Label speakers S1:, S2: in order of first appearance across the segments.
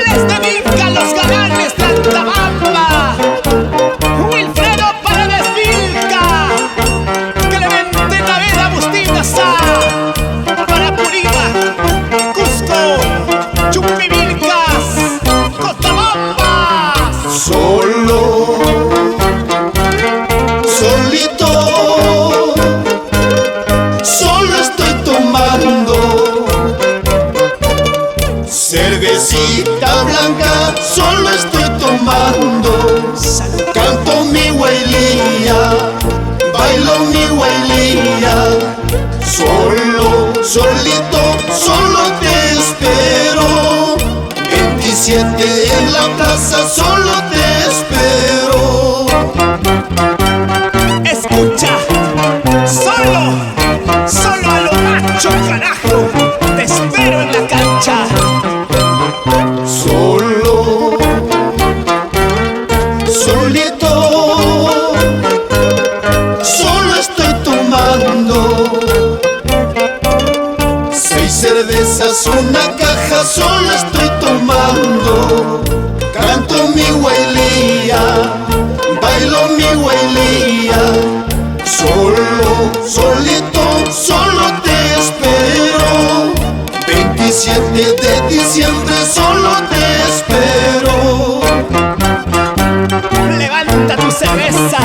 S1: Les dedican los galanes de Altabamba. Wilfredo Paredes Vilca, Clemente Naveda Bustinasa, para Purímac, Cusco, Chumbivilcas, Cochabamba.
S2: Solo, solito, solo estoy tomando cervecita blanca, solo estoy tomando. Canto mi huelía, bailo mi huelía. Solo, solito, solo te espero. 27 en la plaza, solo te espero.
S1: Escucha, solo a lo macho, carajo, te espero en la cancha.
S2: Solo, solito, solo estoy tomando 6 cervezas, una caja, solo estoy tomando. Canto mi huelía, bailo mi huelía. Solo, solito, solo te espero. 27 de diciembre, solo te espero.
S1: Levanta tu cerveza,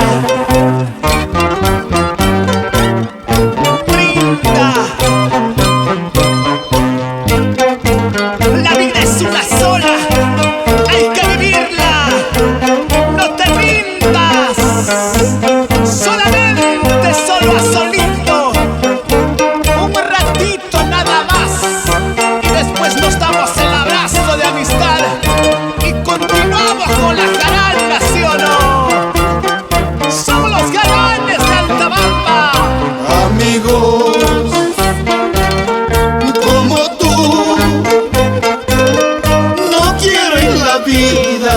S1: brinda. La vida es una sola, hay que vivirla. No te rindas, solamente, solo a solito, un ratito nada más, y después nos damos el abrazo de amistad y continuamos con la jarana, ¿sí o no? Somos los galanes de Altabamba.
S2: Amigos como tú no quiero en la vida.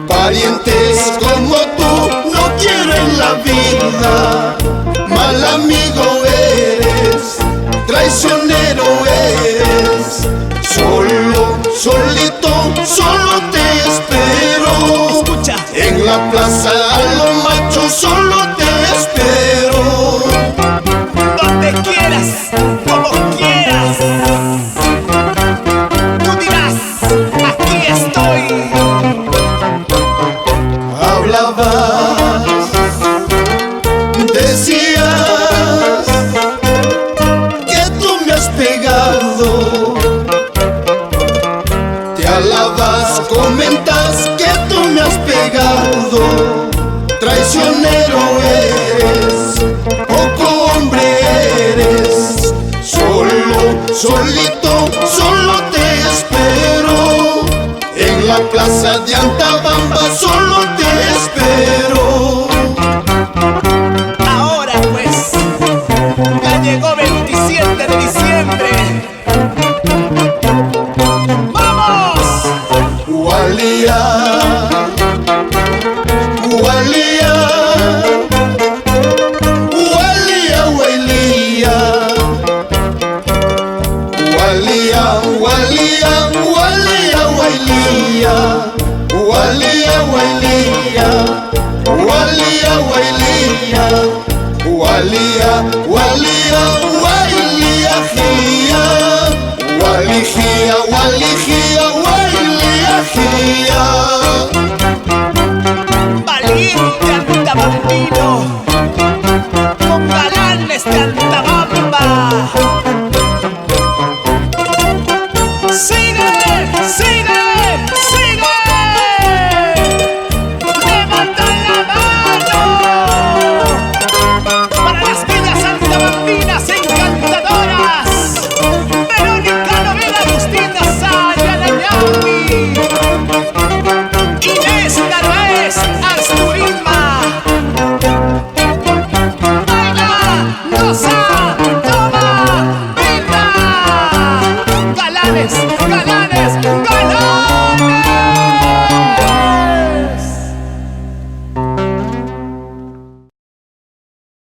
S2: Parientes como tú no quiero en la vida. Mal amigo eres, traicionero eres. Solo, solito, solo te espero.
S1: Escucha,
S2: En la plaza a lo macho, solo te espero.
S1: donde quieras, como quieras, tú dirás, aquí estoy.
S2: Hablabas, decías que tú me has pegado. Te alabas, comentas que tú me has pegado. Traicionero eres, poco hombre eres. Solo, solito, solo te espero. En la plaza de Altabamba, solo te espero.
S1: Ahora pues, ya llegó 27 de diciembre. ¡Vamos!
S2: Hualía, hualía, hualía, huelía. Hualía, hualía, hualía, huelía. Hualía, huelía. Hualía, huelía. Hualía, hualía, huelía.